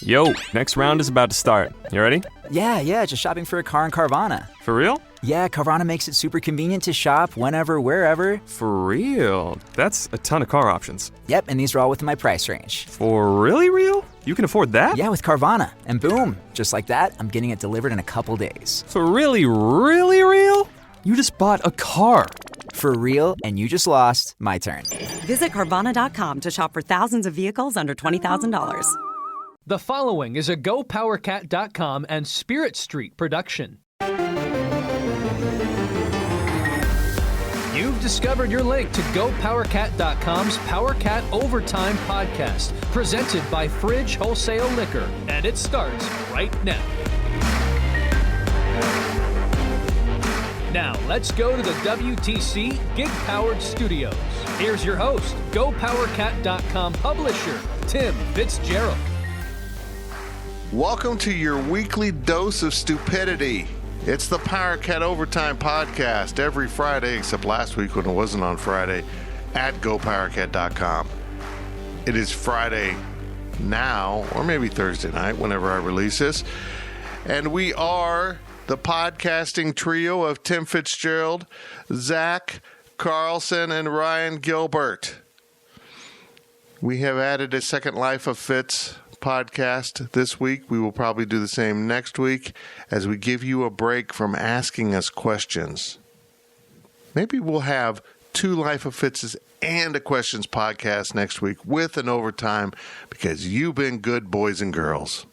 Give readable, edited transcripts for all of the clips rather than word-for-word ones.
Yo, next round is about to start. You ready? Yeah, just shopping for a car in Carvana. For real? Yeah, Carvana makes it super convenient to shop whenever, wherever. For real? That's a ton of car options. Yep, and these are all within my price range. For really real? You can afford that? Yeah, with Carvana. And boom, just like that, I'm getting it delivered in a couple days. For really real? You just bought a car. For real, and you just lost my turn. Visit Carvana.com to shop for thousands of vehicles under $20,000. The following is a GoPowerCat.com and Spirit Street production. You've discovered your link to GoPowerCat.com's PowerCat Overtime podcast, presented by Fridge Wholesale Liquor, and it starts right now. Now, let's go to the WTC Gig-Powered Studios. Here's your host, GoPowerCat.com publisher, Tim Fitzgerald. Welcome to your weekly dose of stupidity. It's the PowerCat Overtime podcast every Friday, except last week when it wasn't on Friday, at GoPowerCat.com. It is Friday now, or maybe Thursday night, whenever I release this. And we are the podcasting trio of Tim Fitzgerald, Zach Carlson, and Ryan Gilbert. We have added a Second Life of Fitz podcast this week. We will probably do the same next week as we give you a break from asking us questions. Maybe we'll have 2 Life of Fitzes and a questions podcast next week with an overtime because you've been good boys and girls.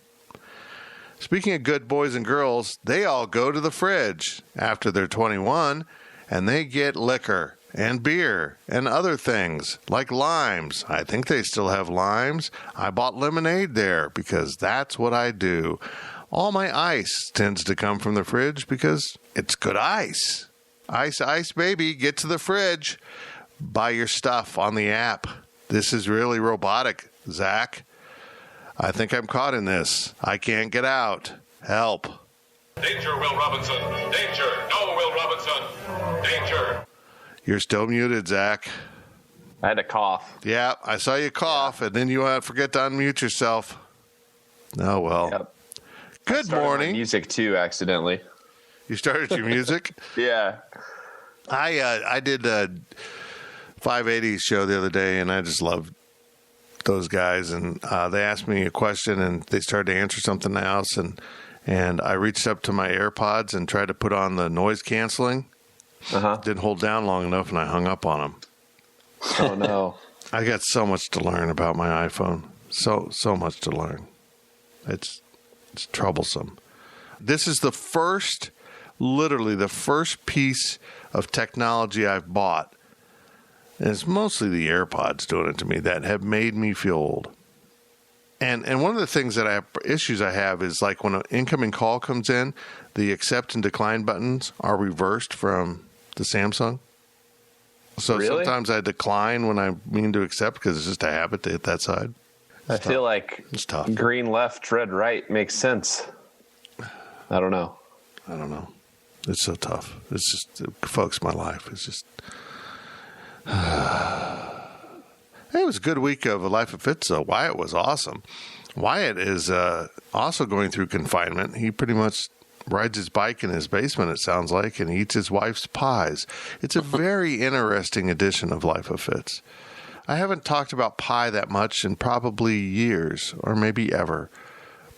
Speaking of good boys and girls, they all go to the fridge after they're 21 and they get liquor and beer and other things like limes. I think they still have limes. I bought lemonade there because that's what I do. All my ice tends to come from the fridge because it's good ice. Ice, baby. Get to the fridge. Buy your stuff on the app. This is really robotic, Zach. I think I'm caught in this. I can't get out. Help. Danger, Will Robinson. Danger. No, Will Robinson. Danger. You're still muted, Zach. I had a cough. Yeah, I saw you cough, and then you forget to unmute yourself. Oh, well. Yep. Good morning. My music, too, accidentally. You started your music? Yeah. I did a 580 show the other day, and I just loved those guys. And they asked me a question, and they started to answer something else. And I reached up to my AirPods and tried to put on the noise canceling. Didn't hold down long enough, and I hung up on them. Oh, no. I got so much to learn about my iPhone. So much to learn. It's troublesome. This is literally the first piece of technology I've bought, and it's mostly the AirPods doing it to me, that have made me feel old. And one of the things that issues I have is like when an incoming call comes in, the accept and decline buttons are reversed from the Samsung. So Really? Sometimes I decline when I mean to accept because it's just a habit to hit that side. I feel like It's tough. green left, red right makes sense. I don't know. It's so tough. It's just, folks, my life is just... It was a good week of a Life of Fitz, though. Wyatt was awesome. Wyatt is also going through confinement. He pretty much rides his bike in his basement, it sounds like, and eats his wife's pies. It's a very interesting edition of Life of Fitz. I haven't talked about pie that much in probably years, or maybe ever,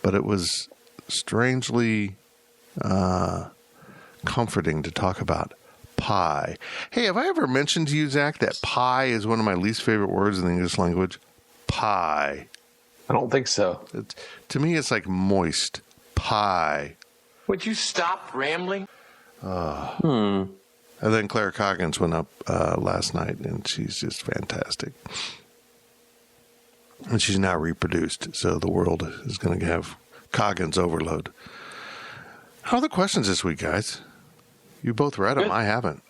but it was strangely comforting to talk about pie. Hey, have I ever mentioned to you, Zach, that pie is one of my least favorite words in the English language? Pie. I don't think so. To me, it's like moist. Pie. Would you stop rambling? And then Claire Coggins went up last night, and she's just fantastic. And she's now reproduced, so the world is going to have Coggins overload. How are the questions this week, guys? You both read them. Good. I haven't.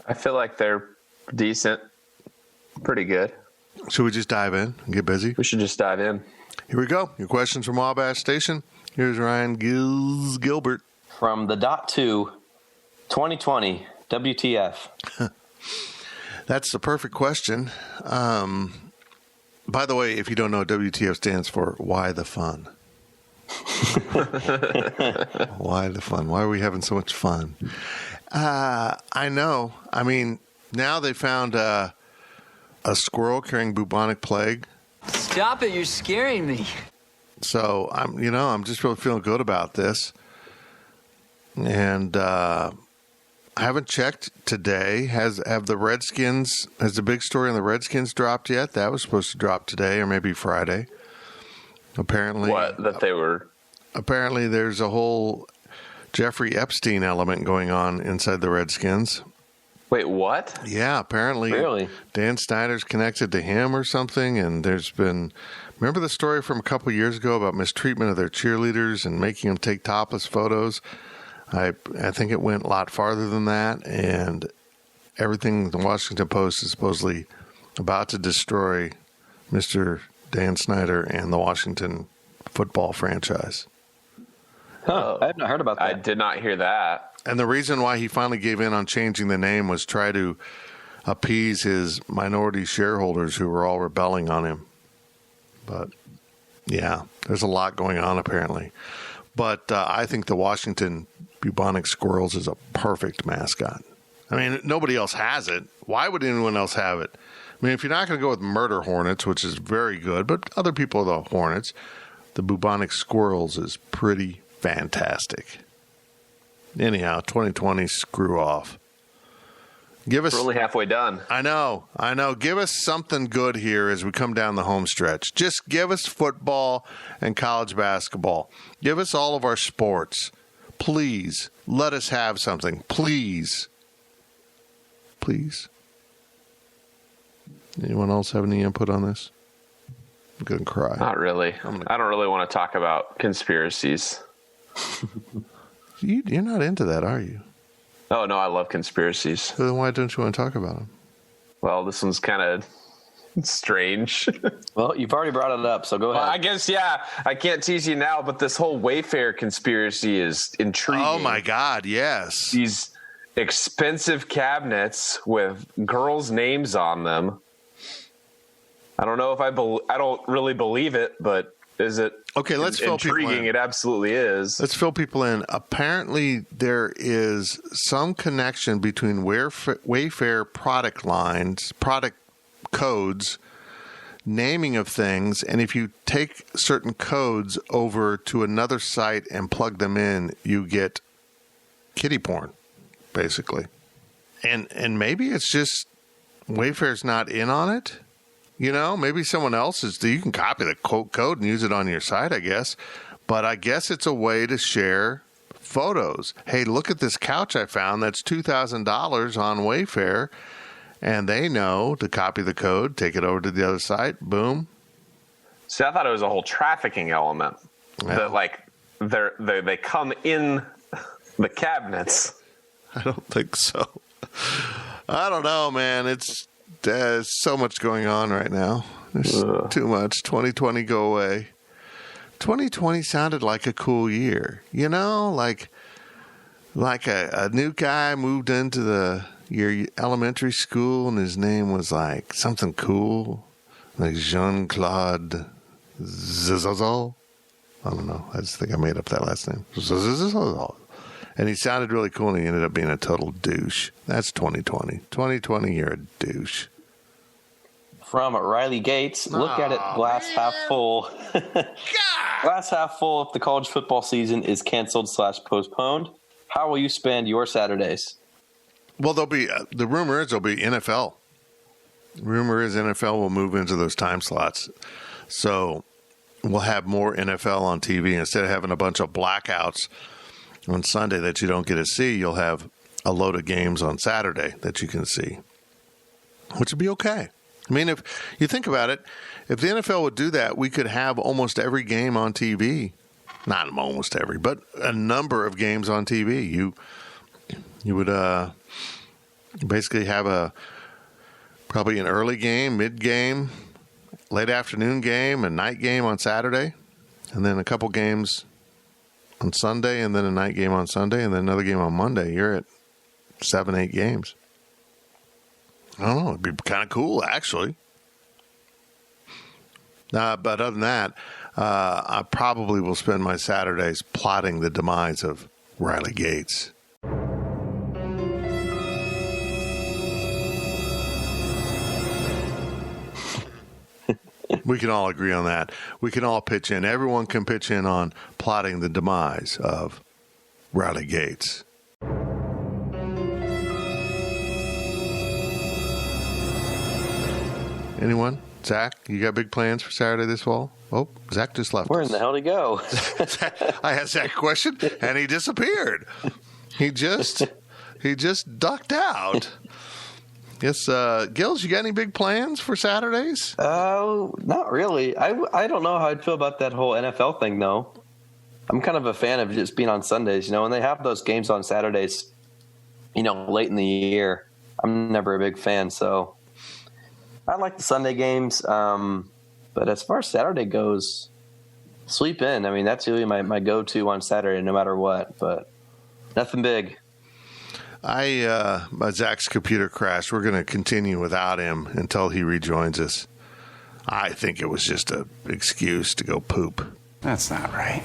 I feel like they're decent. Pretty good. Should we just dive in and get busy? We should just dive in. Here we go. Your questions from Wabash Station. Here's Ryan Gilbert. From the dot to 2020, WTF? That's the perfect question. By the way, if you don't know, WTF stands for Why the Fun? Why the fun? Why are we having so much fun? I know. I mean, now they found a squirrel carrying bubonic plague. Stop it! You're scaring me. So I'm just really feeling good about this. And I haven't checked today. Has the big story on the Redskins dropped yet? That was supposed to drop today or maybe Friday. Apparently. What? That they were... Apparently there's a whole Jeffrey Epstein element going on inside the Redskins. Wait, what? Yeah, apparently Really? Dan Snyder's connected to him or something, and there's been... Remember the story from a couple of years ago about mistreatment of their cheerleaders and making them take topless photos? I think it went a lot farther than that, and everything the Washington Post is supposedly about to destroy Mr. Dan Snyder and the Washington football franchise. Huh, I have not heard about that. I did not hear that. And the reason why he finally gave in on changing the name was try to appease his minority shareholders who were all rebelling on him. But, yeah, there's a lot going on apparently. But I think the Washington bubonic squirrels is a perfect mascot. I mean, nobody else has it. Why would anyone else have it? I mean, if you're not going to go with murder hornets, which is very good, but other people are the hornets, the bubonic squirrels is pretty fantastic. Anyhow, 2020, screw off. Give us. We're only halfway done. I know. Give us something good here as we come down the home stretch. Just give us football and college basketball. Give us all of our sports. Please, let us have something. Please. Please. Anyone else have any input on this? I'm going to cry. Not really. I don't really want to talk about conspiracies. You're not into that, are you? Oh, no, I love conspiracies. So then why don't you want to talk about them? Well, this one's kind of strange. Well, you've already brought it up, so go ahead. Well, I guess, yeah. I can't tease you now, but this whole Wayfair conspiracy is intriguing. Oh, my God, yes. These expensive cabinets with girls' names on them. I don't know if I don't really believe it, but is it okay? Let's fill people in. Intriguing. It absolutely is. Let's fill people in. Apparently, there is some connection between Wayfair product lines, product codes, naming of things, and if you take certain codes over to another site and plug them in, you get kiddie porn, basically. And maybe it's just Wayfair's not in on it. You know, maybe someone else is. You can copy the code and use it on your site, I guess. But I guess it's a way to share photos. Hey, look at this couch I found. That's $2,000 on Wayfair. And they know to copy the code, take it over to the other site. Boom. See, I thought it was a whole trafficking element. Yeah. That, like, they come in the cabinets. I don't think so. I don't know, man. There's so much going on right now. There's too much. 2020, go away. 2020 sounded like a cool year. You know, like a new guy moved into your elementary school and his name was like something cool, like Jean-Claude Zizzo. I don't know. I just think I made up that last name. And he sounded really cool and he ended up being a total douche. That's 2020. 2020, you're a douche. From Riley Gates, look at it glass half full. Glass half full if the college football season is canceled / postponed. How will you spend your Saturdays? Well, there'll be the rumor is there'll be NFL. Rumor is NFL will move into those time slots. So we'll have more NFL on TV. Instead of having a bunch of blackouts on Sunday that you don't get to see, you'll have a load of games on Saturday that you can see, which would be okay. I mean, if you think about it, if the NFL would do that, we could have almost every game on TV. Not almost every, but a number of games on TV. You would basically have probably an early game, mid game, late afternoon game, a night game on Saturday, and then a couple games on Sunday, and then a night game on Sunday, and then another game on Monday. You're at 7-8 games. I don't know. It'd be kind of cool, actually. But other than that, I probably will spend my Saturdays plotting the demise of Riley Gates. We can all agree on that. We can all pitch in. Everyone can pitch in on plotting the demise of Riley Gates. Anyone? Zach, you got big plans for Saturday this fall? Oh, Zach just left. Where in the hell did he go? I asked Zach a question, and he disappeared. He just ducked out. Yes, Gills, you got any big plans for Saturdays? Not really. I don't know how I'd feel about that whole NFL thing, though. I'm kind of a fan of just being on Sundays, when they have those games on Saturdays, late in the year. I'm never a big fan, so I like the Sunday games. But as far as Saturday goes, sleep in. I mean, that's really my go-to on Saturday, no matter what, but nothing big. Zach's computer crashed. We're going to continue without him until he rejoins us. I think it was just an excuse to go poop. That's not right.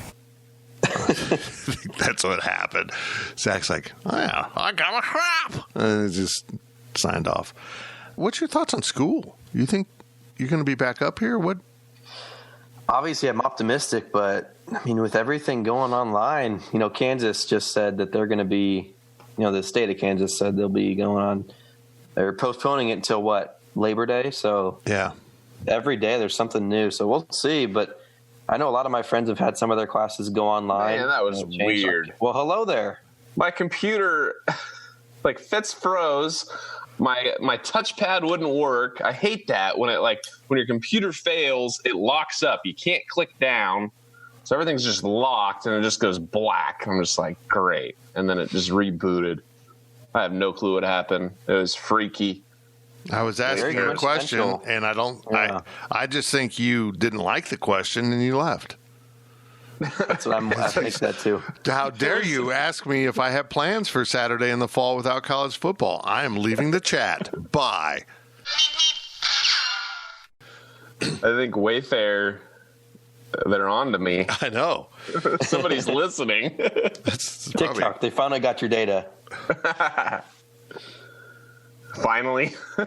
That's what happened. Zach's like, oh, yeah, I got a crap. And just signed off. What's your thoughts on school? You think you're going to be back up here? What? Obviously, I'm optimistic, but I mean, with everything going online, Kansas just said that they're going to be, the state of Kansas said they'll be going on, they're postponing it until what, Labor Day? So yeah, every day there's something new. So we'll see. But I know a lot of my friends have had some of their classes go online. Man, that was weird. Well, hello there. My computer, Fitz froze. My touchpad wouldn't work. I hate that when your computer fails, it locks up. You can't click down. So everything's just locked and it just goes black. I'm just like, great. And then it just rebooted. I have no clue what happened. It was freaky. I was asking you a question and I just think you didn't like the question and you left. That's what I think that too. How dare you ask me if I have plans for Saturday in the fall without college football? I am leaving the chat. Bye. I think Wayfair, they're on to me. I know. Somebody's listening. TikTok, they finally got your data. Finally. Yeah,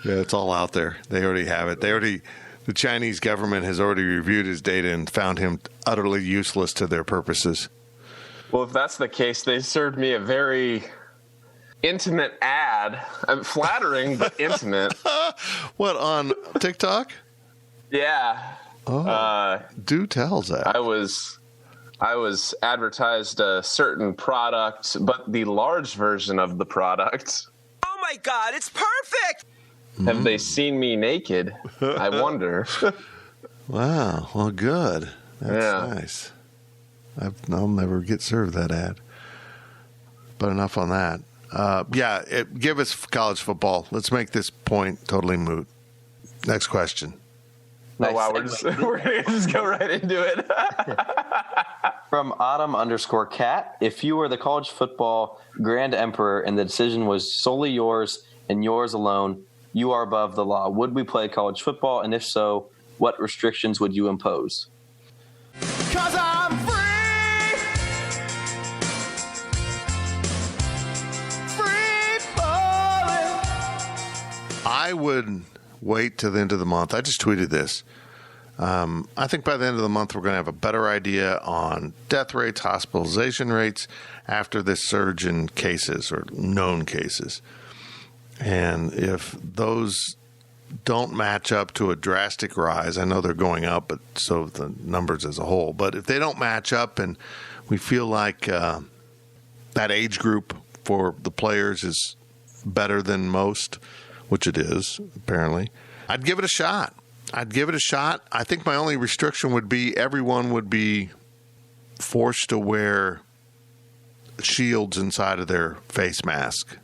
it's all out there. They already have it. The Chinese government has already reviewed his data and found him utterly useless to their purposes. Well, if that's the case, they served me a very intimate ad. Flattering, but intimate. What, on TikTok? Yeah. Oh, do tell, Zach. I was advertised a certain product, but the large version of the product. Oh my God, it's perfect! Have they seen me naked? I wonder. Wow. Well, good. That's nice. I'll never get served that ad. But enough on that. Give us college football. Let's make this point totally moot. Next question. Nice. Oh, wow, we're going to just go right into it. From Autumn_cat, if you were the college football grand emperor and the decision was solely yours and yours alone, you are above the law. Would we play college football? And if so, what restrictions would you impose? 'Cause I'm free. Free falling. I would wait till the end of the month. I just tweeted this. I think by the end of the month, we're going to have a better idea on death rates, hospitalization rates after this surge in cases or known cases. And if those don't match up to a drastic rise, I know they're going up, but so the numbers as a whole. But if they don't match up and we feel like that age group for the players is better than most, which it is, apparently, I'd give it a shot. I think my only restriction would be everyone would be forced to wear shields inside of their face mask.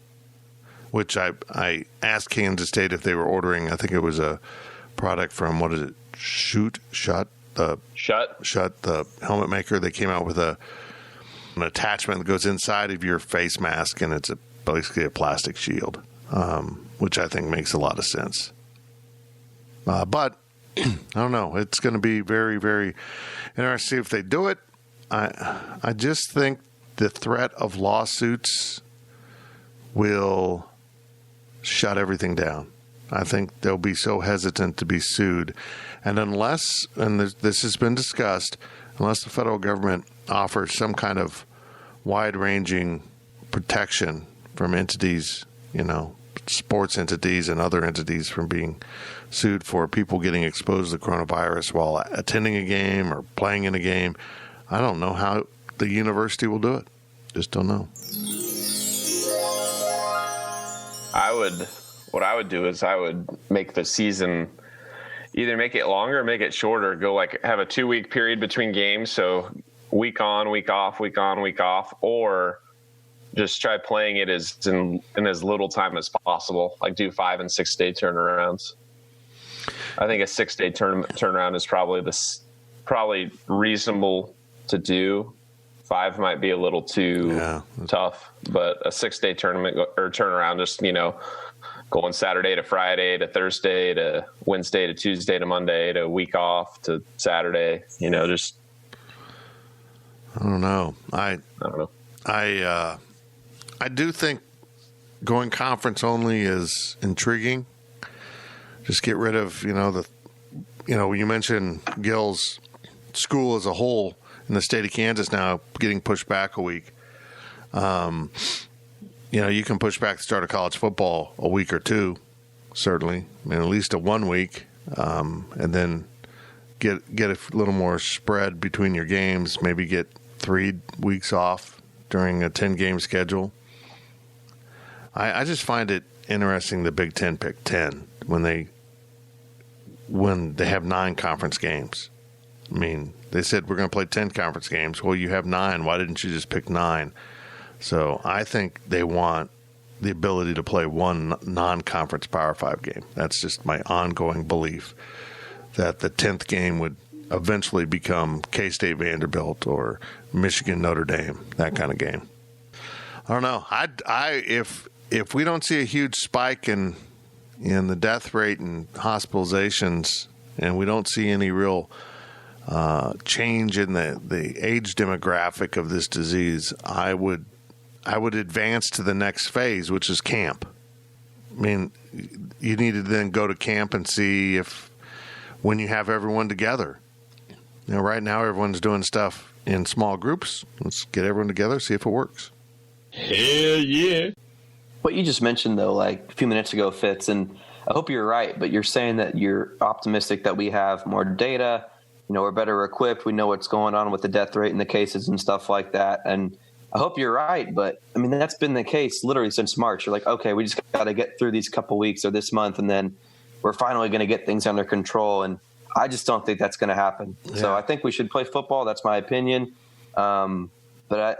Which I asked Kansas State if they were ordering. I think it was a product from, what is it? Shut, the helmet maker. They came out with an attachment that goes inside of your face mask, and it's basically a plastic shield, which I think makes a lot of sense. But I don't know. It's going to be very, very interesting if they do it. I just think the threat of lawsuits will shut everything down. I think they'll be so hesitant to be sued. And unless, and this has been discussed, unless the federal government offers some kind of wide-ranging protection from entities, sports entities and other entities from being sued for people getting exposed to the coronavirus while attending a game or playing in a game, I don't know how the university will do it. Just don't know. What I would do is I would make the season, either make it longer or make it shorter. Go have a 2-week period between games. So week on, week off, week on, week off, or just try playing it in as little time as possible. Like do 5 and 6 day turnarounds. I think a 6-day turnaround is probably reasonable to do. 5 might be a little too tough, but a 6-day tournament or turnaround, just going Saturday to Friday to Thursday to Wednesday to Tuesday to Monday to week off to Saturday. Just I don't know. I don't know. I do think going conference only is intriguing. Just get rid of you mentioned Gil's school as a whole in the state of Kansas now getting pushed back a week. You can push back the start of college football a week or two, certainly. At least a 1 week, and then get a little more spread between your games. Maybe get 3 weeks off during a 10-game schedule. I just find it interesting the Big Ten picked 10 when they have 9 conference games. They said we're going to play 10 conference games. Well, you have 9. Why didn't you just pick 9? So I think they want the ability to play one non-conference Power 5 game. That's just my ongoing belief that the 10th game would eventually become K-State Vanderbilt or Michigan Notre Dame, that kind of game. I don't know. If we don't see a huge spike in the death rate and hospitalizations, and we don't see any real change in the age demographic of this disease, I would advance to the next phase, which is camp. You need to then go to camp and see when you have everyone together. Right now everyone's doing stuff in small groups. Let's get everyone together, see if it works. Hell yeah. What you just mentioned, though, a few minutes ago, Fitz, and I hope you're right, but you're saying that you're optimistic that we have more data, we're better equipped, we know what's going on with the death rate and the cases and stuff like that, and I hope you're right, but, that's been the case literally since March. You're like, okay, we just got to get through these couple weeks or this month, and then we're finally going to get things under control, and I just don't think that's going to happen. Yeah. So I think we should play football. That's my opinion. But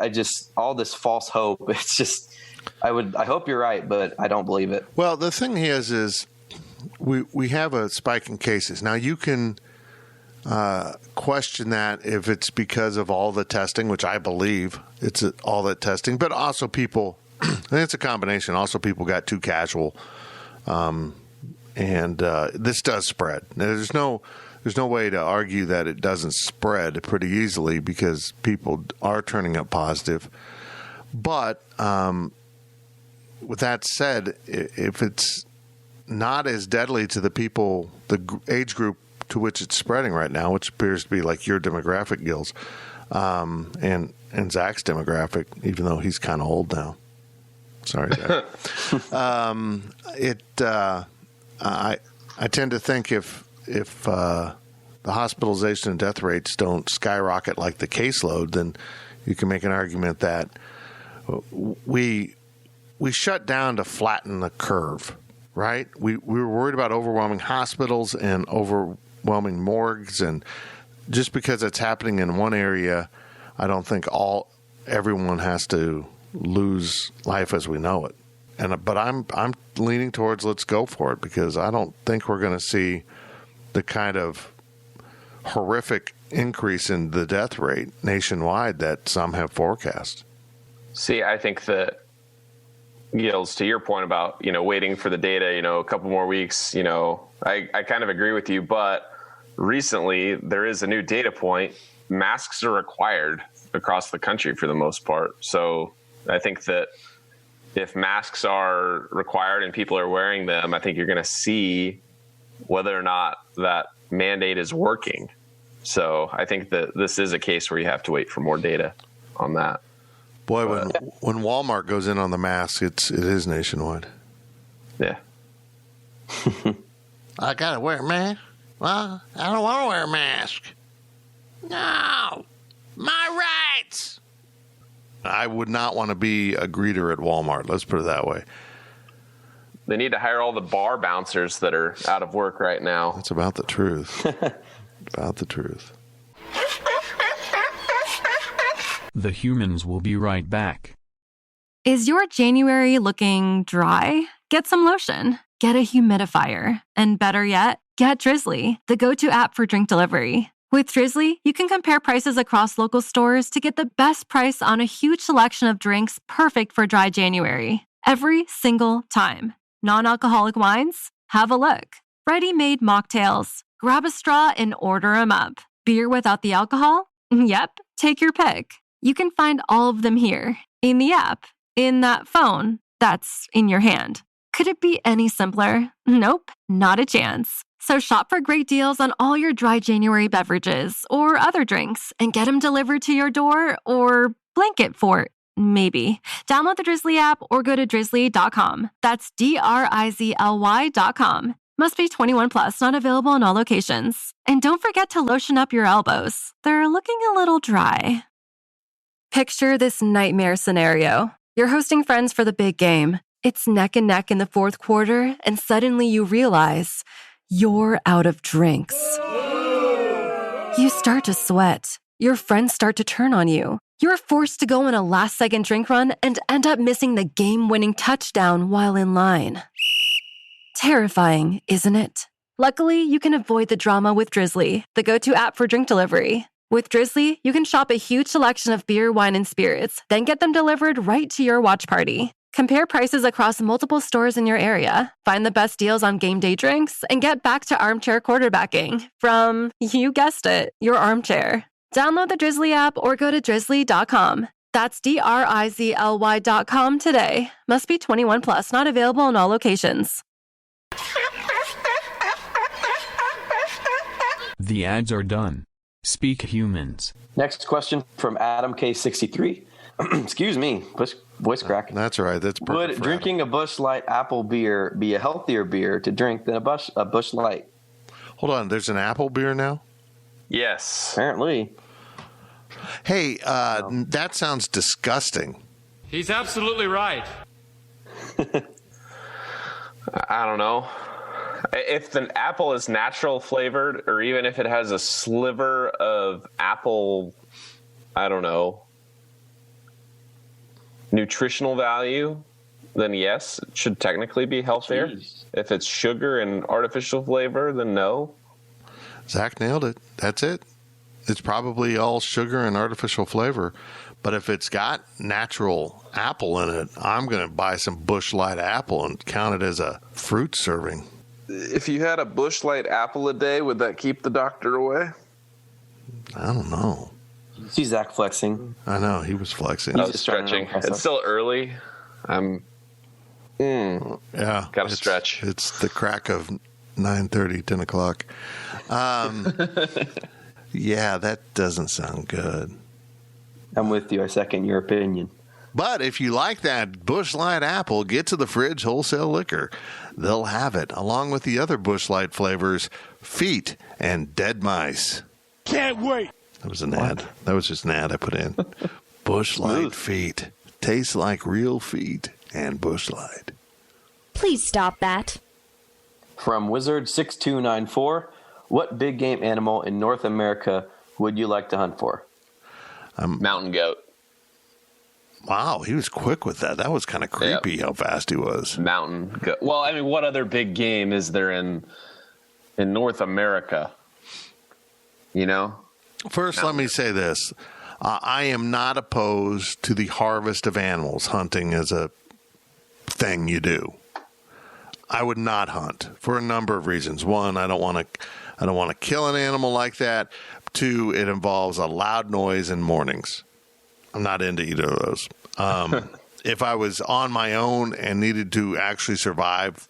I just, all this false hope, it's just, I hope you're right, but I don't believe it. Well, the thing is we have a spike in cases. Now, you can question that if it's because of all the testing, which I believe it's all that testing, but also people, I think it's a combination. Also, people got too casual. And this does spread. There's no way to argue that it doesn't spread pretty easily because people are turning up positive. But with that said, if it's not as deadly to the people, the age group to which it's spreading right now, which appears to be like your demographic, Gills, and Zach's demographic, even though he's kind of old now. Sorry, Zach. I tend to think if the hospitalization and death rates don't skyrocket like the caseload, then you can make an argument that we shut down to flatten the curve, right? We were worried about overwhelming hospitals and overwhelming morgues, and just because it's happening in one area, I don't think everyone has to lose life as we know it. But I'm leaning towards let's go for it, because I don't think we're going to see the kind of horrific increase in the death rate nationwide that some have forecast. See, I think that, Gills, to your point about, waiting for the data, a couple more weeks, I kind of agree with you, but recently there is a new data point. Masks are required across the country for the most part. So I think that if masks are required and people are wearing them, I think you're going to see whether or not that mandate is working. So I think that this is a case where you have to wait for more data on that. Boy, when Walmart goes in on the mask, it is nationwide. Yeah. I got to wear a mask? Well, I don't want to wear a mask. No. My rights. I would not want to be a greeter at Walmart. Let's put it that way. They need to hire all the bar bouncers that are out of work right now. That's about the truth. About the truth. The humans will be right back. Is your January looking dry? Get some lotion. Get a humidifier. And better yet, get Drizzly, the go-to app for drink delivery. With Drizzly, you can compare prices across local stores to get the best price on a huge selection of drinks perfect for dry January. Every single time. Non-alcoholic wines? Have a look. Ready-made mocktails? Grab a straw and order them up. Beer without the alcohol? Yep, take your pick. You can find all of them here, in the app, in that phone that's in your hand. Could it be any simpler? Nope, not a chance. So shop for great deals on all your dry January beverages or other drinks and get them delivered to your door or blanket fort, maybe. Download the Drizzly app or go to drizzly.com. That's DRIZLY.com. Must be 21 plus, not available in all locations. And don't forget to lotion up your elbows. They're looking a little dry. Picture this nightmare scenario. You're hosting friends for the big game. It's neck and neck in the fourth quarter, and suddenly you realize you're out of drinks. You start to sweat. Your friends start to turn on you. You're forced to go on a last-second drink run and end up missing the game-winning touchdown while in line. Terrifying, isn't it? Luckily, you can avoid the drama with Drizzly, the go-to app for drink delivery. With Drizzly, you can shop a huge selection of beer, wine, and spirits, then get them delivered right to your watch party. Compare prices across multiple stores in your area, find the best deals on game day drinks, and get back to armchair quarterbacking from, you guessed it, your armchair. Download the Drizzly app or go to drizzly.com. That's DRIZLY.com today. Must be 21 plus, not available in all locations. The ads are done. Speak humans. Next question from Adam K63. Excuse me, voice crack. That's all right. That's perfect. Would drinking a Busch Light apple beer be a healthier beer to drink than a Busch Light? Hold on. There's an apple beer now? Yes. Apparently. Hey, that sounds disgusting. He's absolutely right. I don't know. If the apple is natural flavored, or even if it has a sliver of apple, I don't know, nutritional value, then yes, it should technically be healthier. Jeez. If it's sugar and artificial flavor, then no. Zach nailed it. That's it. It's probably all sugar and artificial flavor. But if it's got natural apple in it, I'm going to buy some Busch Light apple and count it as a fruit serving. If you had a Busch Light apple a day, would that keep the doctor away? I don't know. See Zach flexing. I know, he was flexing. I was stretching. It's still early. Yeah. Got to stretch. It's the crack of 9:30, 10 o'clock. Yeah, that doesn't sound good. I'm with you. I second your opinion. But if you like that Busch Light apple, get to the Fridge Wholesale Liquor. They'll have it, along with the other Busch Light flavors, Feet and Dead Mice. Can't wait. That was an ad. That was just an ad I put in. Busch Light Feet. Tastes like real feet and Busch Light. Please stop that. From Wizard6294, what big game animal in North America would you like to hunt for? Mountain goat. Wow, he was quick with that. That was kind of creepy how fast he was. Mountain goat. Well, I mean, what other big game is there in North America? You know? First, let me say this. I am not opposed to the harvest of animals, hunting as a thing you do. I would not hunt for a number of reasons. One, I don't want to kill an animal like that. Two, it involves a loud noise in mornings. I'm not into either of those. If I was on my own and needed to actually survive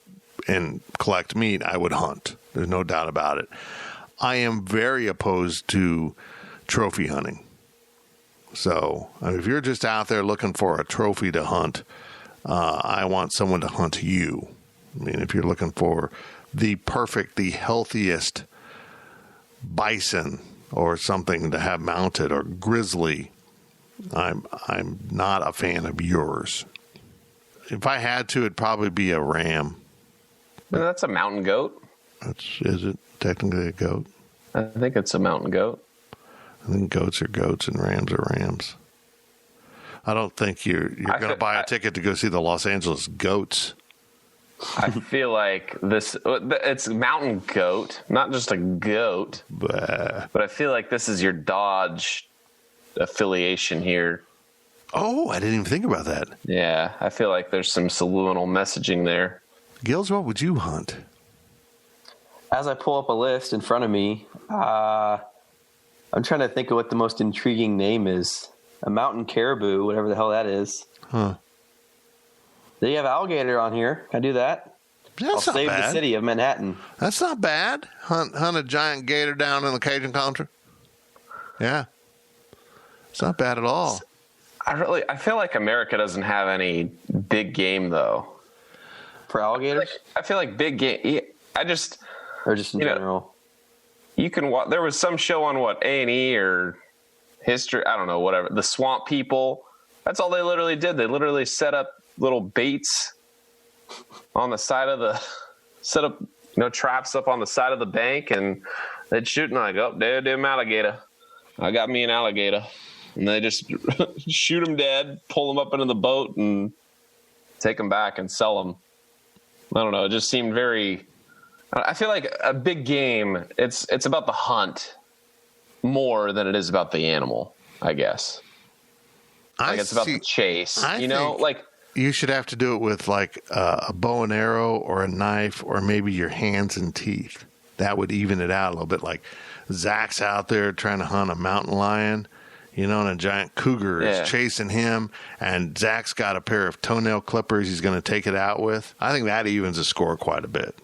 and collect meat, I would hunt. There's no doubt about it. I am very opposed to trophy hunting. So if you're just out there looking for a trophy to hunt, I want someone to hunt you. I mean, if you're looking for the perfect, the healthiest bison or something to have mounted, or grizzly, I'm not a fan of yours. If I had to, it'd probably be a ram. No, that's a mountain goat. Is it technically a goat? I think it's a mountain goat. I think goats are goats and rams are rams. I don't think you're going to buy a ticket to go see the Los Angeles Goats. I feel like it's mountain goat, not just a goat. But I feel like this is your Dodge affiliation here. Oh, I didn't even think about that. Yeah, I feel like there's some subliminal messaging there. Gills, what would you hunt? As I pull up a list in front of me, I'm trying to think of what the most intriguing name is. A mountain caribou, whatever the hell that is. Huh. They have alligator on here. Can I do that? That's I'll save the city of Manhattan. That's not bad. Hunt a giant gator down in the Cajun country. Yeah. It's not bad at all. I feel like America doesn't have any big game, though. For alligators? I feel like big game. Or just in general. You can watch. There was some show on A&E or History. I don't know, whatever. The Swamp People. That's all they literally did. They literally set up little baits on the side of traps up on the side of the bank, and they'd shoot, and I go, there's an alligator. I got me an alligator. And they just shoot them dead, pull them up into the boat, and take them back and sell them. I don't know. It just seemed very. I feel like a big game. It's about the hunt more than it is about the animal, I guess. It's about the chase. You should have to do it with like a bow and arrow or a knife or maybe your hands and teeth. That would even it out a little bit. Like Zach's out there trying to hunt a mountain lion, and a giant cougar is chasing him, and Zach's got a pair of toenail clippers he's going to take it out with. I think that evens the score quite a bit.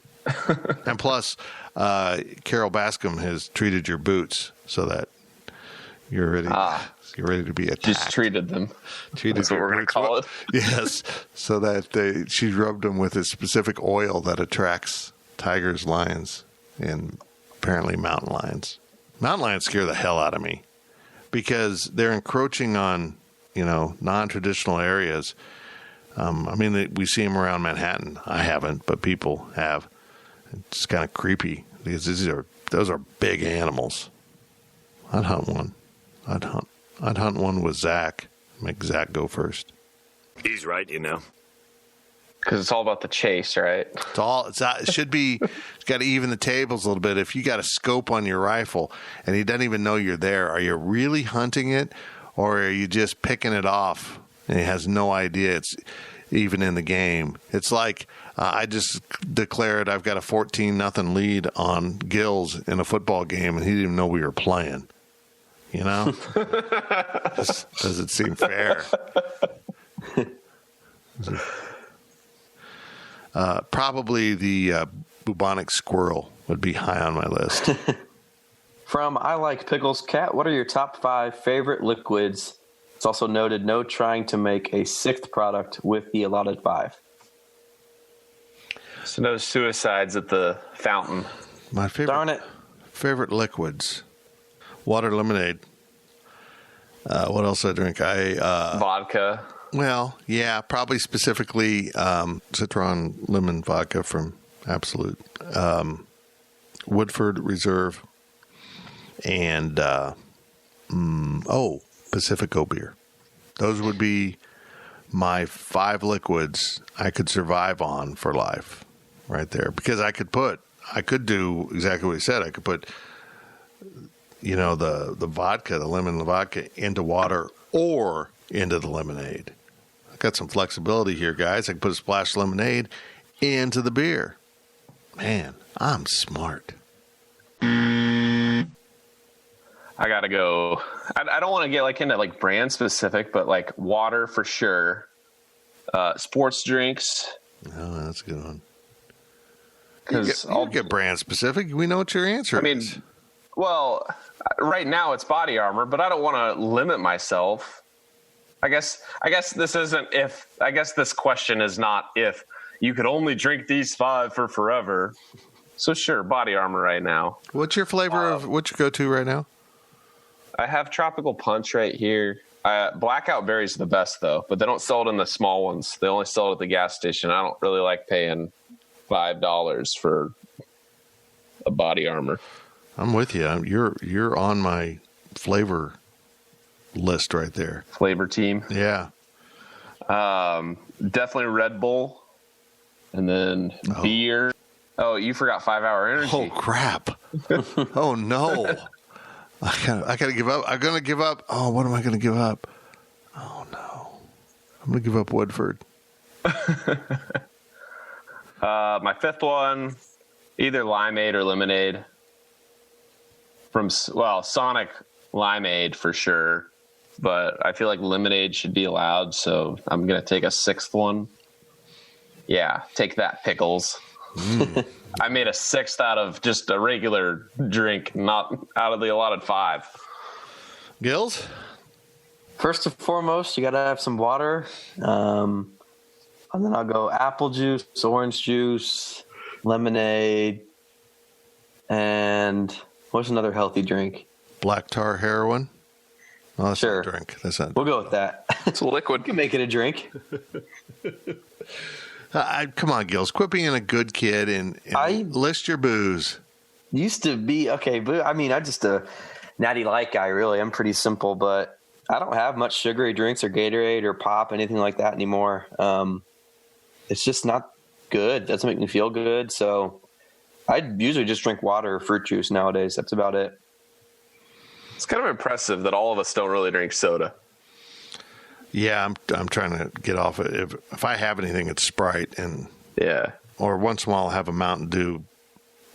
And plus, Carol Bascom has treated your boots so that you're ready. You're ready to be attacked. Just treated them. That's what we're going to call it. Yes, so that she rubbed them with a specific oil that attracts tigers, lions, and apparently mountain lions. Mountain lions scare the hell out of me because they're encroaching on, non-traditional areas. We see them around Manhattan. I haven't, but people have. It's kind of creepy because those are big animals. I'd hunt one. I'd hunt one with Zach. Make Zach go first. He's right, Because it's all about the chase, right? It should be. It's got to even the tables a little bit. If you got a scope on your rifle and he doesn't even know you're there, are you really hunting it, or are you just picking it off and he has no idea it's even in the game? It's like I just declared I've got a 14-0 lead on Gills in a football game, and he didn't even know we were playing. Just doesn't seem fair. Probably the bubonic squirrel would be high on my list. From I Like Pickles Cat, what are your top 5 favorite liquids? It's also noted no trying to make a 6th product with the allotted 5. So no suicides at the fountain. My favorite liquids. Water, lemonade. What else do I drink? Vodka. Well, yeah, probably specifically Citron lemon vodka from Absolute, Woodford Reserve, and Pacifico beer. Those would be my 5 liquids I could survive on for life, right there. Because I could do exactly what he said. I could put, the vodka, the lemon vodka, into water or into the lemonade. I've got some flexibility here, guys. I can put a splash of lemonade into the beer. Man, I'm smart. I gotta go. I don't want to get like into like brand specific, but like water for sure. Sports drinks. Oh, that's a good one. Because I'll get brand specific. We know what your answer is. Well, right now it's Body Armor, but I don't want to limit myself. I guess this isn't if. I guess this question is not if you could only drink these 5 for forever. So sure, Body Armor right now. What's your flavor of? What's your go-to right now? I have Tropical Punch right here. Blackout Berry's the best though, but they don't sell it in the small ones. They only sell it at the gas station. I don't really like paying $5 for a Body Armor. I'm with you. You're on my flavor list right there. Flavor team. Yeah. Definitely Red Bull, and then beer. Oh, you forgot 5 Hour Energy. Oh crap! Oh no! I gotta give up. I'm gonna give up. Oh, what am I gonna give up? Oh no! I'm gonna give up Woodford. My 5th one, either Limeade or Lemonade. From Sonic Limeade for sure, but I feel like Lemonade should be allowed, so I'm gonna take a 6th one. Yeah, take that, Pickles. I made a 6th out of just a regular drink, not out of the allotted 5. Gills? First and foremost, you got to have some water. And then I'll go apple juice, orange juice, lemonade, and what's another healthy drink? Black tar heroin? Oh, that's sure. not a drink. That's not. We'll go with that. It's a liquid. You can make it a drink. Come on, Gills. Quit being a good kid and list your booze. Used to be, okay, but I mean, I'm just a Natty Light guy, really. I'm pretty simple, but I don't have much sugary drinks or Gatorade or pop, anything like that anymore. It's just not good. It doesn't make me feel good. So I usually just drink water or fruit juice nowadays. That's about it. It's kind of impressive that all of us don't really drink soda. Yeah, I'm trying to get off it. If I have anything, it's Sprite, and or once in a while I'll have a Mountain Dew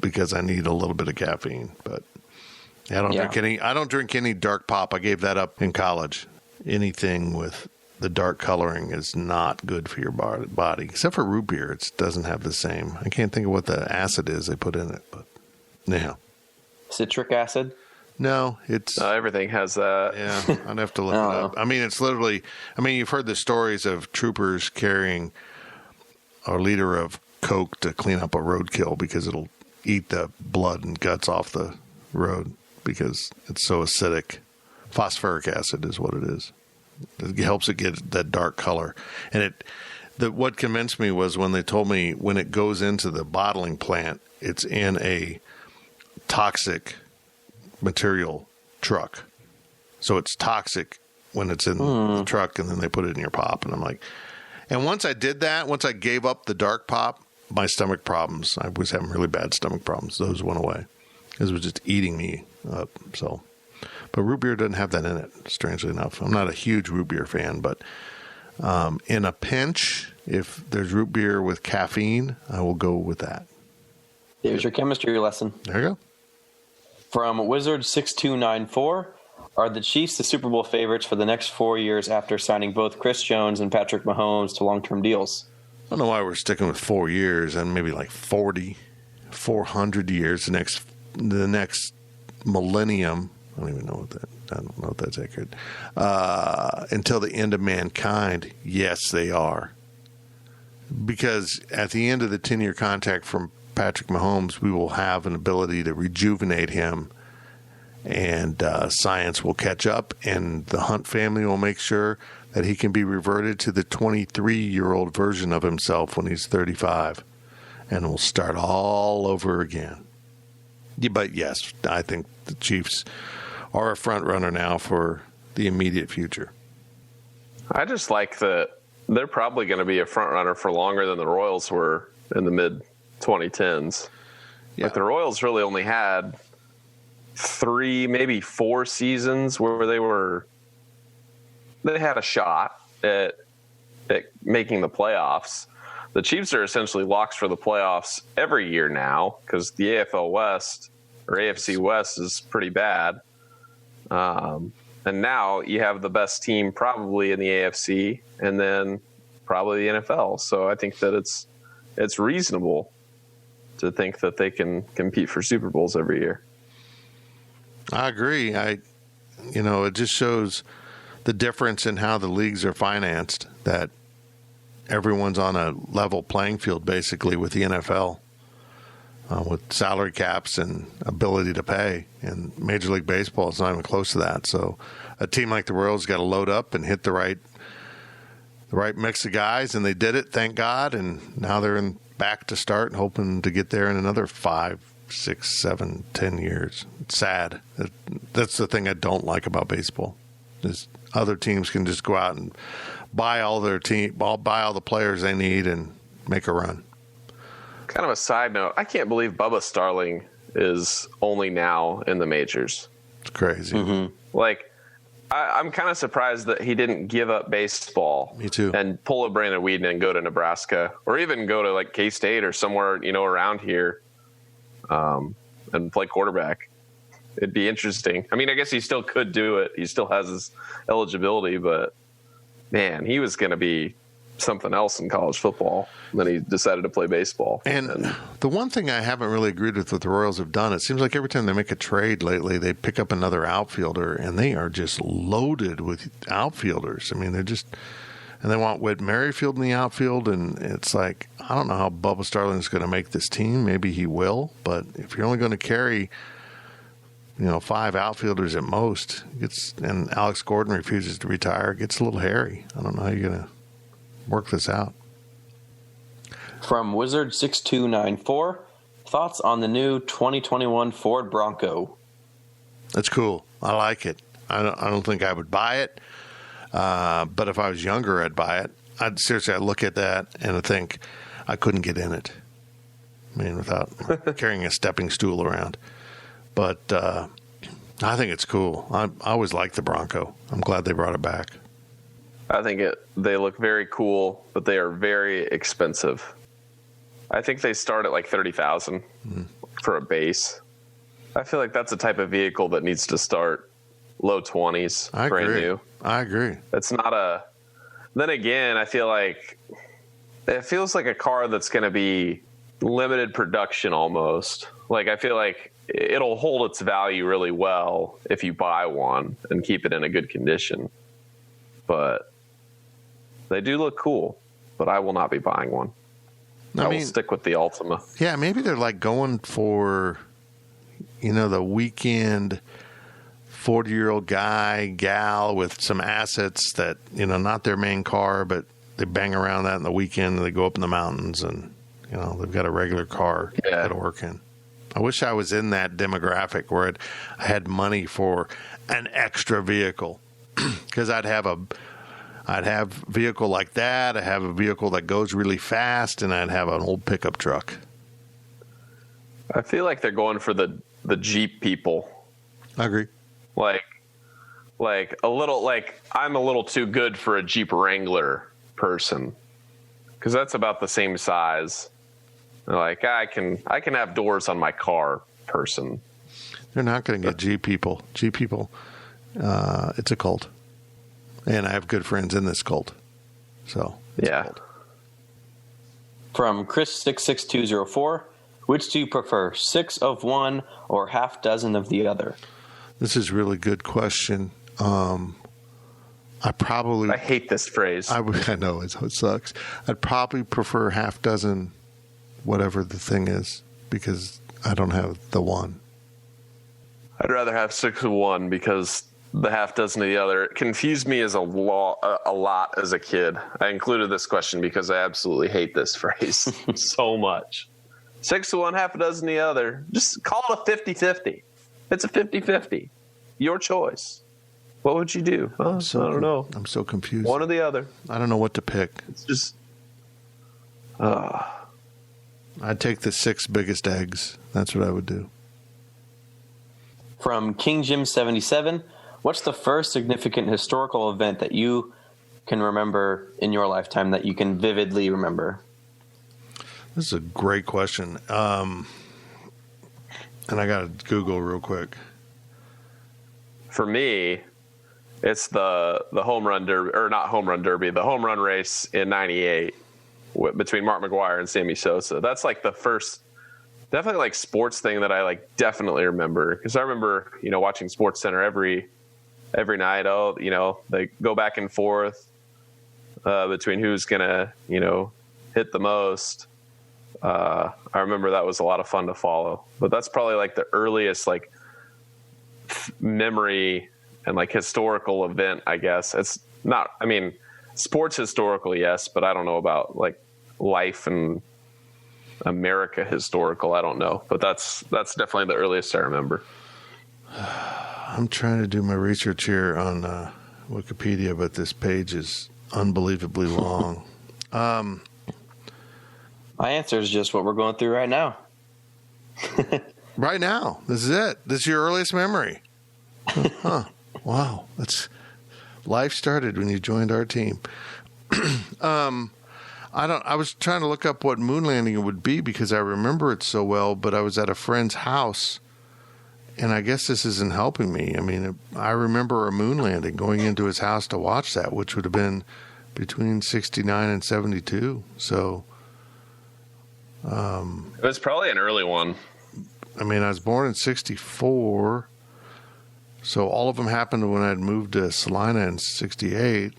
because I need a little bit of caffeine. But I don't drink any dark pop. I gave that up in college. Anything with the dark coloring is not good for your body, except for root beer. It doesn't have the same. I can't think of what the acid is they put in it, but yeah, citric acid. No, it's everything has that. Yeah, I'd have to look it up. I mean, it's literally. I mean, you've heard the stories of troopers carrying a liter of Coke to clean up a roadkill because it'll eat the blood and guts off the road because it's so acidic. Phosphoric acid is what it is. It helps it get that dark color. And what convinced me was when they told me when it goes into the bottling plant, it's in a toxic material truck. So it's toxic when it's in the truck, and then they put it in your pop. And I'm like, and once I did that, once I gave up the dark pop, my stomach problems, I was having really bad stomach problems. Those went away. It was just eating me up. So, but root beer doesn't have that in it, strangely enough. I'm not a huge root beer fan, but in a pinch, if there's root beer with caffeine, I will go with that. There's your chemistry lesson. There you go. From Wizard6294, are the Chiefs the Super Bowl favorites for the next 4 years after signing both Chris Jones and Patrick Mahomes to long-term deals? I don't know why we're sticking with 4 years and maybe like 400 years, the next millennium. I don't even know I don't know if that's accurate. Until the end of mankind, yes, they are. Because at the end of the 10-year contract from Patrick Mahomes, we will have an ability to rejuvenate him, and science will catch up, and the Hunt family will make sure that he can be reverted to the 23-year-old version of himself when he's 35, and we'll start all over again. Yeah, but yes, I think the Chiefs are a front runner now for the immediate future. I just like that they're probably going to be a front runner for longer than the Royals were in the mid 2010s. Yeah. Like the Royals really only had 3, maybe 4 seasons where they had a shot at making the playoffs. the Chiefs are essentially locks for the playoffs every year now because the AFL West or AFC West is pretty bad. And now you have the best team probably in the AFC and then probably the NFL. So I think that it's reasonable to think that they can compete for Super Bowls every year. I agree. It just shows the difference in how the leagues are financed, that everyone's on a level playing field basically with the NFL. With salary caps and ability to pay. And Major League Baseball is not even close to that. So a team like the Royals got to load up and hit the right mix of guys, and they did it, thank God. And now they're back to start and hoping to get there in another 5, 6, 7, 10 years. It's sad. That's the thing I don't like about baseball. Is other teams can just go out and buy all the players they need and make a run. Kind of a side note, I can't believe Bubba Starling is only now in the majors. It's crazy. Mm-hmm. Like, I'm kind of surprised that he didn't give up baseball. Me too. And pull a Brandon Weeden and go to Nebraska, or even go to like K-State or somewhere, around here, and play quarterback. It'd be interesting. I mean, I guess he still could do it. He still has his eligibility, but man, he was going to be something else in college football. Then he decided to play baseball. And the one thing I haven't really agreed with what the Royals have done, it seems like every time they make a trade lately, they pick up another outfielder, and they are just loaded with outfielders. I mean, and they want Whit Merrifield in the outfield, and it's like, I don't know how Bubba Starling is going to make this team. Maybe he will, but if you're only going to carry 5 outfielders at most, and Alex Gordon refuses to retire, it gets a little hairy. I don't know how you're going to work this out. From Wizard6294, thoughts on the new 2021 Ford Bronco? That's cool. I like it. I don't think I would buy it, but if I was younger, I'd buy it. I'd look at that and I'd think I couldn't get in it. I mean, without carrying a stepping stool around. But I think it's cool. I always liked the Bronco. I'm glad they brought it back. I think they look very cool, but they are very expensive. I think they start at like $30,000 for a base. I feel like that's the type of vehicle that needs to start low 20s, brand new. I agree. It's not a. Then again, I feel like it feels like a car that's going to be limited production almost. Like I feel like it'll hold its value really well if you buy one and keep it in a good condition. But they do look cool, but I will not be buying one. I will stick with the Altima. Yeah, maybe they're like going for, the weekend 40-year-old guy, gal with some assets that, not their main car, but they bang around that in the weekend and they go up in the mountains and, they've got a regular car that'll work in. I wish I was in that demographic where I had money for an extra vehicle because I'd have a vehicle like that. I have a vehicle that goes really fast, and I'd have an old pickup truck. I feel like they're going for the Jeep people. I agree. Like a little, I'm a little too good for a Jeep Wrangler person because that's about the same size. Like I can have doors on my car person. They're not going to get Jeep people. Jeep people, it's a cult. And I have good friends in this cult. So, yeah. From Chris66204, which do you prefer, 6 of one or half dozen of the other? This is a really good question. I hate this phrase. I know, it sucks. I'd probably prefer half dozen, whatever the thing is, because I don't have the one. I'd rather have 6 of one because the half dozen of the other. It confused me as a lot as a kid. I included this question because I absolutely hate this phrase so much. 6 of one, half a dozen of the other. Just call it a 50-50. It's a 50-50. Your choice. What would you do? I don't know. I'm so confused. One or the other. I don't know what to pick. It's just... I'd take the 6 biggest eggs. That's what I would do. From King Jim 77, what's the first significant historical event that you can remember in your lifetime that you can vividly remember? This is a great question. And I got to Google real quick. For me, it's the home run derby, or not home run derby, the home run race in '98 between Mark McGwire and Sammy Sosa. That's like the first, definitely like sports thing that I like definitely remember, because I remember watching SportsCenter every night. Oh, they go back and forth between who's gonna hit the most. I remember that was a lot of fun to follow. But that's probably like the earliest like memory and like historical event, I guess. It's not, I mean, sports historical, yes, but I don't know about like life and America historical. I don't know, but that's definitely the earliest I remember. I'm trying to do my research here on Wikipedia, but this page is unbelievably long. My answer is just what we're going through right now. Right now. This is it. This is your earliest memory. Huh. Wow. Life started when you joined our team. I was trying to look up what moon landing would be because I remember it so well, but I was at a friend's house, and I guess this isn't helping me. I mean, I remember a moon landing, going into his house to watch that, which would have been between 69 and 72. So it was probably an early one. I mean, I was born in 64, so all of them happened when I'd moved to Salina in 68.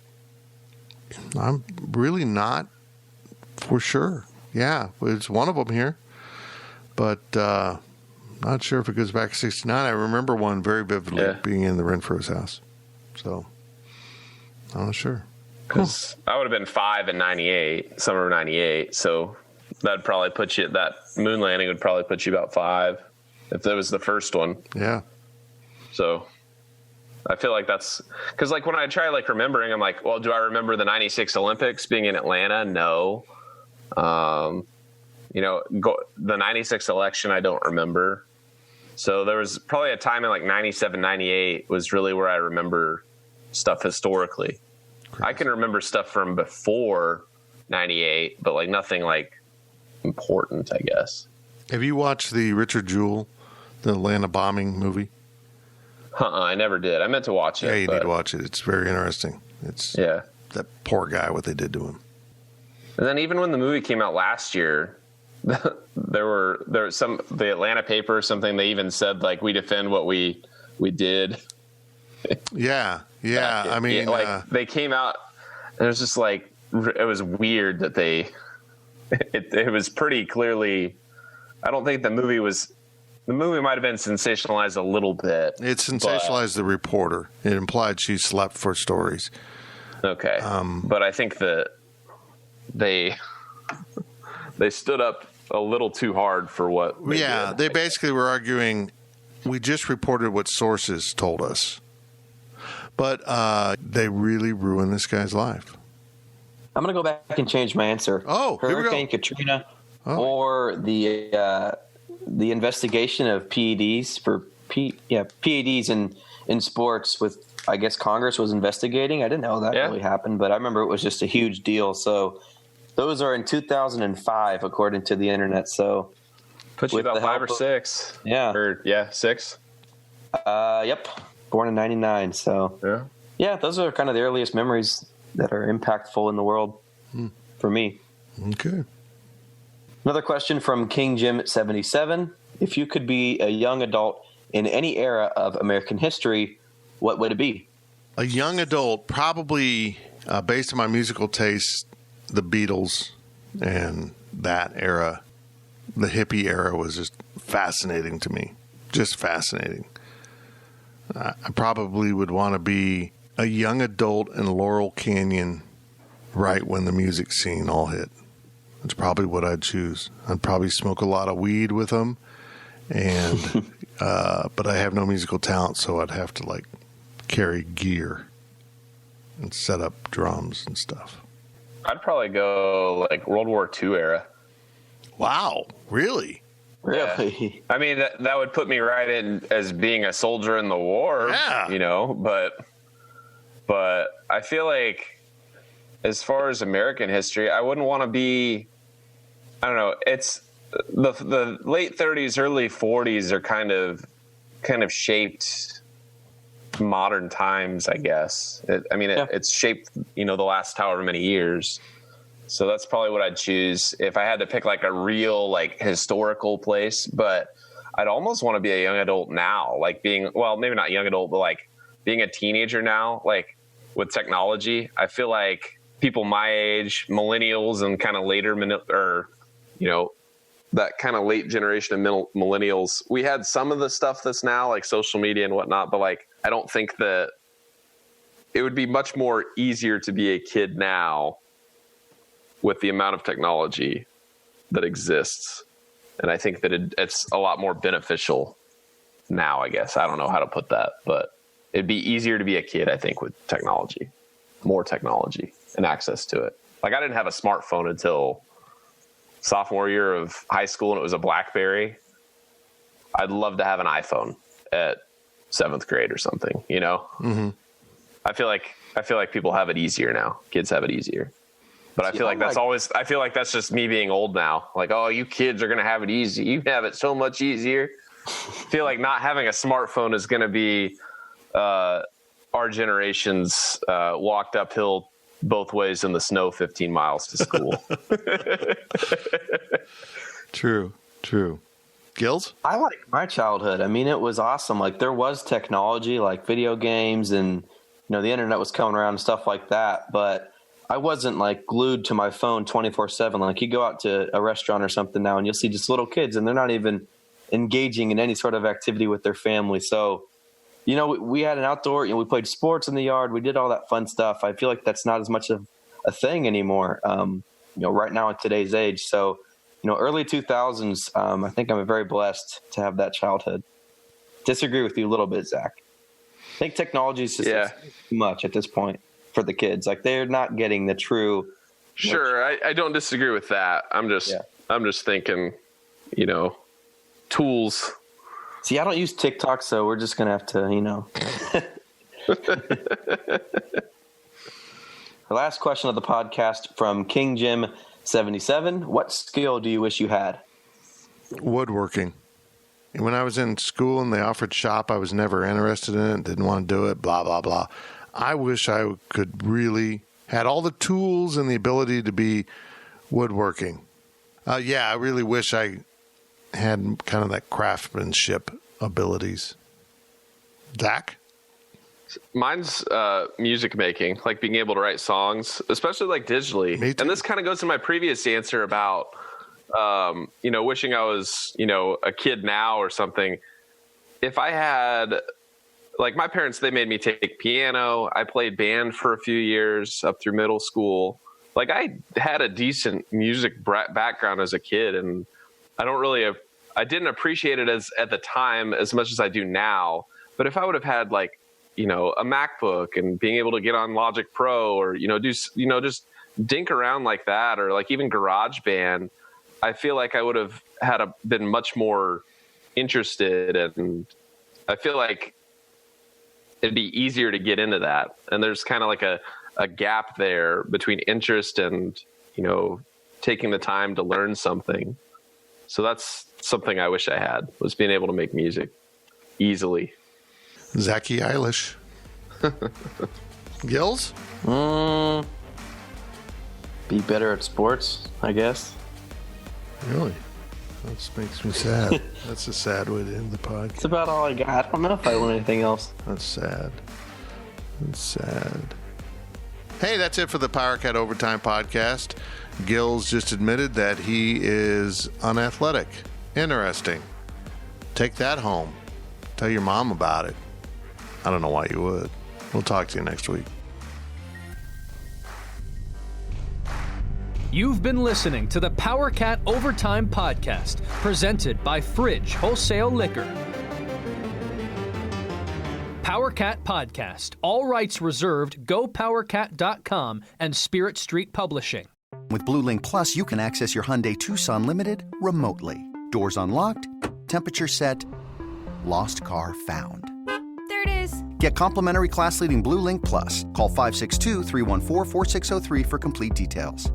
I'm really not for sure. Yeah, it's one of them here, but not sure if it goes back to 69. I remember one very vividly being in the Renfro's house, so I'm not sure. Because I would have been 5 in '98, summer of '98, so that'd probably put you, that moon landing would probably put you about 5 if that was the first one. Yeah. So I feel like that's because like when I try like remembering, I'm like, well, do I remember the '96 Olympics being in Atlanta? No. The '96 election, I don't remember. So there was probably a time in like '97, '98 was really where I remember stuff historically. Crazy. I can remember stuff from before '98, but like nothing like important, I guess. Have you watched the Richard Jewell, the Atlanta bombing movie? I never did. I meant to watch it. Yeah, you need to watch it. It's very interesting. It's that poor guy, what they did to him. And then even when the movie came out last year, there was some, the Atlanta paper or something, they even said like, we defend what we did. Yeah. I mean, they came out and it was just like, it was weird that it was pretty clearly, I don't think the movie might have been sensationalized a little bit. It sensationalized the reporter. It implied she slept for stories. Okay. But I think that they stood up a little too hard for what they did. They basically were arguing, we just reported what sources told us. But they really ruined this guy's life. I'm going to go back and change my answer. Oh, Hurricane Katrina or the investigation of PEDs PEDs in sports with, I guess Congress was investigating. I didn't know that really happened, but I remember it was just a huge deal. So those are in 2005, according to the internet. So put you about 5 or 6. Yeah. 6. Yep. Born in 99. So yeah, those are kind of the earliest memories that are impactful in the world for me. Okay. Another question from King Jim 77. If you could be a young adult in any era of American history, what would it be? A young adult, probably based on my musical taste, the Beatles and that era. The hippie era was just fascinating to me. Just fascinating. I probably would want to be a young adult in Laurel Canyon right when the music scene all hit. That's probably what I'd choose. I'd probably smoke a lot of weed with them, and but I have no musical talent, so I'd have to like carry gear and set up drums and stuff. I'd probably go like World War II era. Wow, really? Really? Yeah. I mean, that would put me right in as being a soldier in the war. Yeah. But I feel like as far as American history, I wouldn't want to be I don't know. It's the late 30s, early 40s are kind of shaped modern times, I guess. It's shaped, the last however many years. So that's probably what I'd choose if I had to pick like a real like historical place. But I'd almost want to be a young adult now, like maybe not young adult, but like being a teenager now, like with technology. I feel like people my age, millennials and kind of later, that kind of late generation of millennials, we had some of the stuff that's now like social media and whatnot, but like I don't think that it would be much more easier to be a kid now with the amount of technology that exists. And I think that it's a lot more beneficial now, I guess. I don't know how to put that, but it'd be easier to be a kid, I think, with technology, more technology and access to it. Like I didn't have a smartphone until sophomore year of high school, and it was a BlackBerry. I'd love to have an iPhone at 7th grade or something, Mm-hmm. I feel like people have it easier now. Kids have it easier. But I feel like that's just me being old now. Like, oh, you kids are going to have it easy. You have it so much easier. I feel like not having a smartphone is going to be our generation's walked uphill both ways in the snow 15 miles to school. True. Gills? I like my childhood. I mean, it was awesome. Like there was technology, like video games and, the internet was coming around and stuff like that. But I wasn't like glued to my phone 24/7. Like you go out to a restaurant or something now and you'll see just little kids and they're not even engaging in any sort of activity with their family. So, we had an outdoor, we played sports in the yard. We did all that fun stuff. I feel like that's not as much of a thing anymore, right now in today's age. So, early 2000s, I think I'm very blessed to have that childhood. Disagree with you a little bit, Zach. I think technology is just too much at this point for the kids. Like they're not getting the true. Sure. I don't disagree with that. I'm just thinking, tools. See, I don't use TikTok, so we're just going to have to, The last question of the podcast from King Jim 77. What skill do you wish you had? Woodworking. When I was in school and they offered shop, I was never interested in it, didn't want to do it, blah, blah, blah. I wish I could really had all the tools and the ability to be woodworking. I really wish I had kind of that craftsmanship abilities. Zach? Mine's music making, like being able to write songs, especially like digitally. And this kind of goes to my previous answer about, wishing I was, a kid now or something. If I had, like my parents, they made me take piano. I played band for a few years up through middle school. Like I had a decent music background as a kid, and I didn't appreciate it at the time as much as I do now. But if I would have had like, a MacBook and being able to get on Logic Pro or, just dink around like that, or like even GarageBand, I feel like I would have been much more interested, and I feel like it'd be easier to get into that. And there's kind of like a gap there between interest and, taking the time to learn something. So that's something I wish I had, was being able to make music easily. Zachy Eilish. Gills? Be better at sports, I guess. Really? That makes me sad. That's a sad way to end the podcast. That's about all I got. I don't know if I want anything else. That's sad. Hey, that's it for the PowerCat Overtime podcast. Gills just admitted that he is unathletic. Interesting. Take that home. Tell your mom about it. I don't know why you would. We'll talk to you next week. You've been listening to the PowerCat Overtime Podcast, presented by Fridge Wholesale Liquor. PowerCat Podcast. All rights reserved. GoPowerCat.com and Spirit Street Publishing. With Blue Link Plus, you can access your Hyundai Tucson Limited remotely. Doors unlocked, temperature set, lost car found. There it is. Get complimentary class-leading Blue Link Plus. Call 562-314-4603 for complete details.